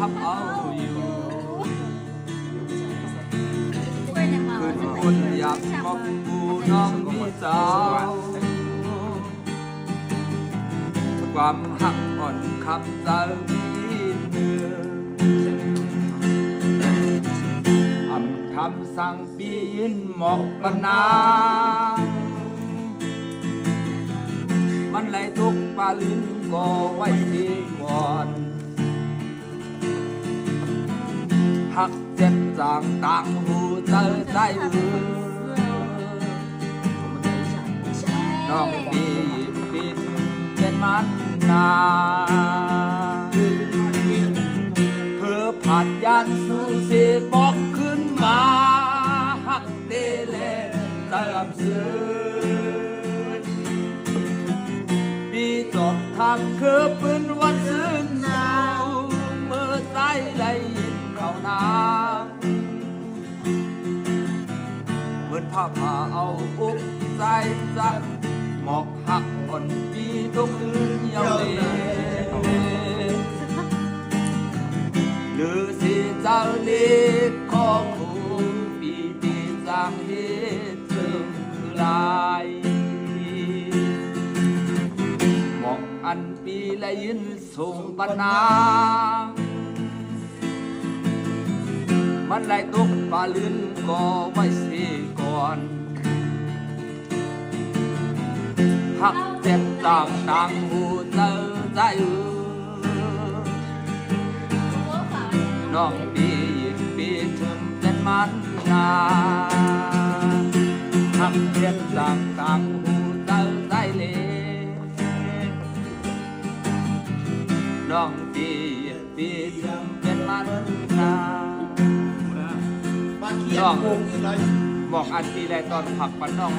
บเอาอยู่ช่วยในมา คืนคนอยากมองกูน้องมีสาวความหักอ่อนคำเจ้าที่เนื้อคำสั่งปีนหมอกปนามันไหลทุกปาลินก็ไว้ดีก่อนหักเจ็บจางต่างหูเจอใจน้องปีปิดเป็นมันนาเพื่อผ่านยานสู่เสียบอกขึ้นมาหักเตเลเติมซื้อปีจบทางคือปืนวันซื่นเนาเมื่อใจไหลเข้าน้ำเหมือนผ้าผ่าเอาอุกใจจักหมอกหักอ่อนปีทุกคืนเยาว์เลหรือสิเจ้าลีดของผู้ปีที่สร้างเหตุถึงลายหมอกอันปีและยืนสูงปนามันไหลตกปลาลื่นก็ไว้เสียก่อนหักเจ็บต่างหูเจอใจน้องปีถึงเป็นมันนาหักเจ็บต่างหูเจอใจเลยน้องปีถึงเป็นมันนาน้องบอกอันปีแรกตอนผักปันน้อง